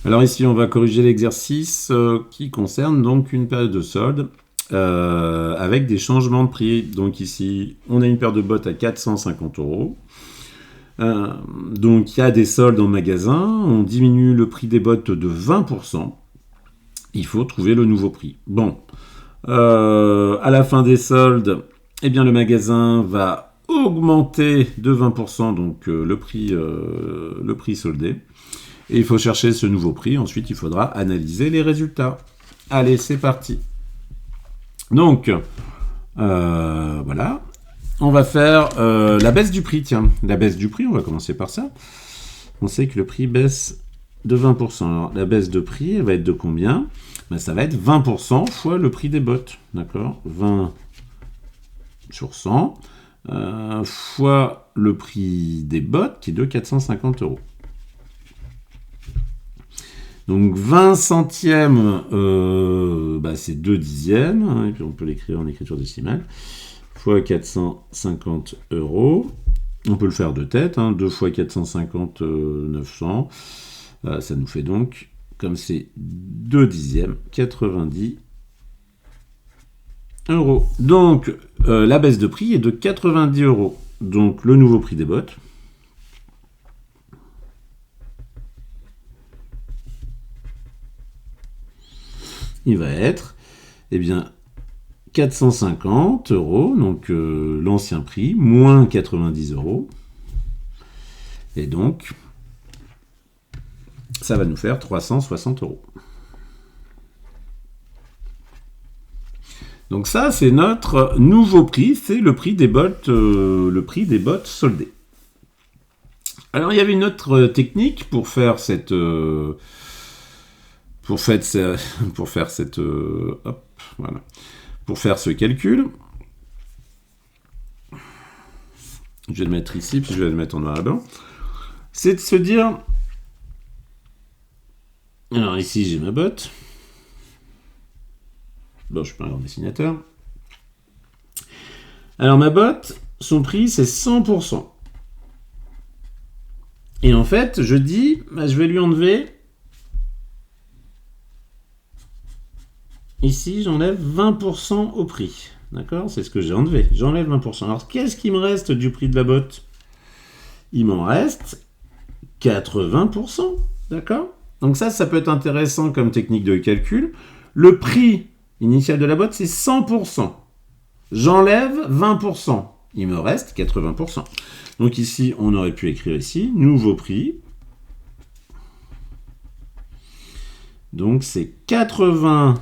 Alors ici, on va corriger l'exercice qui concerne donc une période de solde avec des changements de prix. Donc ici, on a une paire de bottes à 450 €. Donc il y a des soldes en magasin, on diminue le prix des bottes de 20%. Il faut trouver le nouveau prix. Bon, à la fin des soldes, eh bien le magasin va augmenter de 20% donc le prix soldé. Et il faut chercher ce nouveau prix. Ensuite, il faudra analyser les résultats. Allez, c'est parti. Donc, voilà. On va faire la baisse du prix. Tiens, la baisse du prix, on va commencer par ça. On sait que le prix baisse de 20%. Alors, la baisse de prix, elle va être de combien ? Ben, ça va être 20% fois le prix des bottes. D'accord ? 20 sur 100 fois le prix des bottes qui est de 450 €. Donc 20 centièmes, c'est 2 dixièmes, hein, et puis on peut l'écrire en écriture décimale, fois 450 €. On peut le faire de tête, 2 fois 450, 900. Ça nous fait donc, comme c'est 2 dixièmes, 90 €. Donc la baisse de prix est de 90 €. Donc le nouveau prix des bottes. Il va être, 450 €, donc l'ancien prix, moins 90 €. Et donc, ça va nous faire 360 €. Donc ça, c'est notre nouveau prix, c'est le prix des bottes soldées. Alors, il y avait une autre technique pour faire cette... Pour faire ce calcul, je vais le mettre ici, puis je vais le mettre en noir et blanc, c'est de se dire, alors ici j'ai ma botte, bon je suis pas un grand dessinateur, alors ma botte, son prix c'est 100%, et en fait je dis, je vais lui enlever, ici, j'enlève 20% au prix. D'accord ? C'est ce que j'ai enlevé. J'enlève 20%. Alors, qu'est-ce qui me reste du prix de la botte ? Il m'en reste 80%. D'accord ? Donc ça peut être intéressant comme technique de calcul. Le prix initial de la botte, c'est 100%. J'enlève 20%. Il me reste 80%. Donc ici, on aurait pu écrire ici, nouveau prix. Donc c'est 80%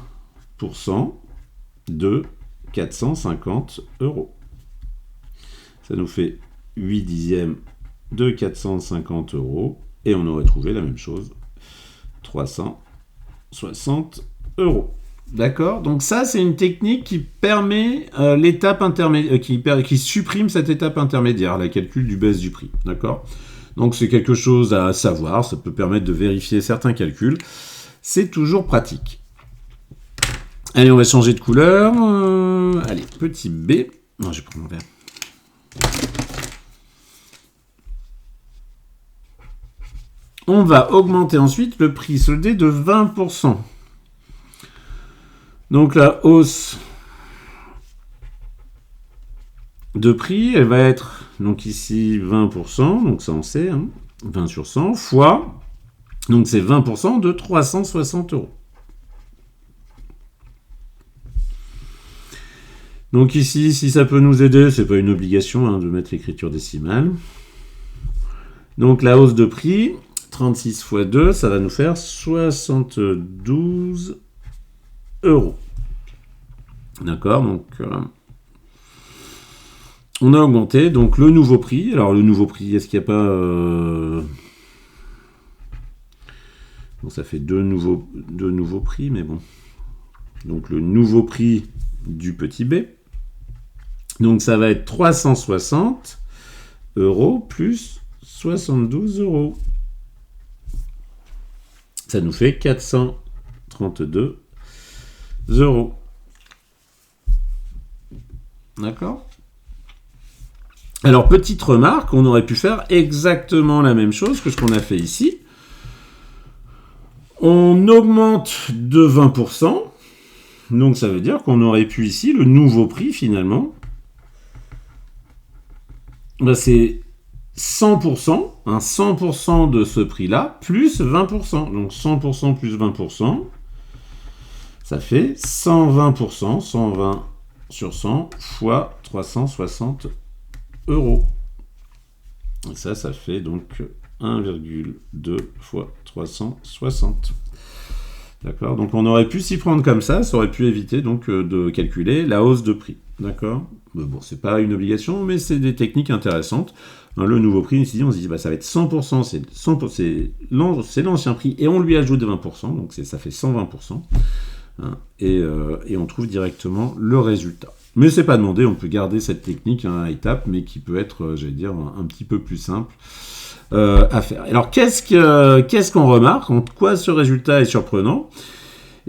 de 450 €. Ça nous fait 8 dixièmes de 450 €. Et on aurait trouvé la même chose. 360 €. D'accord ? Donc ça, c'est une technique qui permet l'étape intermédiaire, qui supprime cette étape intermédiaire, la calcul du baisse du prix. D'accord ? Donc c'est quelque chose à savoir. Ça peut permettre de vérifier certains calculs. C'est toujours pratique. Allez, on va changer de couleur. Allez, petit B. Non, je vais prendre mon verre. On va augmenter ensuite le prix soldé de 20%. Donc la hausse de prix, elle va être, donc ici 20%, donc ça on sait, 20 sur 100, fois, donc c'est 20% de 360 €. Donc ici, si ça peut nous aider, c'est pas une obligation de mettre l'écriture décimale. Donc la hausse de prix, 36 fois 2, ça va nous faire 72 €. D'accord, donc on a augmenté donc le nouveau prix. Alors le nouveau prix, est-ce qu'il n'y a pas... Bon, ça fait deux nouveaux prix, mais bon. Donc le nouveau prix du petit b. Donc ça va être 360 € plus 72 €. Ça nous fait 432 €. D'accord ? Alors, petite remarque, on aurait pu faire exactement la même chose que ce qu'on a fait ici. On augmente de 20%. Donc ça veut dire qu'on aurait pu ici, le nouveau prix finalement, bah, c'est 100%, 100% de ce prix-là, plus 20%. Donc 100% plus 20%, ça fait 120%, 120 sur 100 fois 360 euros. Et ça fait donc 1,2 fois 360. D'accord. Donc on aurait pu s'y prendre comme ça aurait pu éviter donc de calculer la hausse de prix. D'accord. Mais bon, c'est pas une obligation, mais c'est des techniques intéressantes. Le nouveau prix, ici, on se dit, bah, ça va être 100%, c'est l'ancien prix, et on lui ajoute 20%, donc ça fait 120%. Hein, et on trouve directement le résultat. Mais c'est pas demandé, on peut garder cette technique à étapes, mais qui peut être, j'allais dire, un petit peu plus simple à faire. Alors, qu'est-ce qu'on remarque? En quoi ce résultat est surprenant?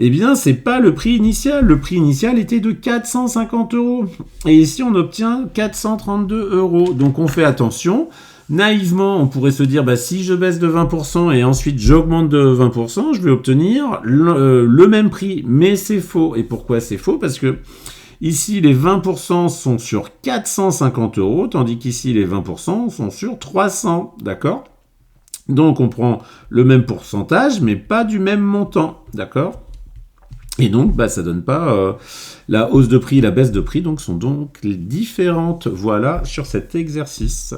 Eh bien, c'est pas le prix initial. Le prix initial était de 450 euros. Et ici, on obtient 432 euros. Donc, on fait attention. Naïvement, on pourrait se dire, bah, si je baisse de 20% et ensuite j'augmente de 20%, je vais obtenir le même prix. Mais c'est faux. Et pourquoi c'est faux? Parce que ici, les 20% sont sur 450 euros, tandis qu'ici, les 20% sont sur 300. D'accord? Donc, on prend le même pourcentage, mais pas du même montant. D'accord? Et donc, bah, ça donne pas la hausse de prix et la baisse de prix, donc sont donc différentes. Voilà sur cet exercice.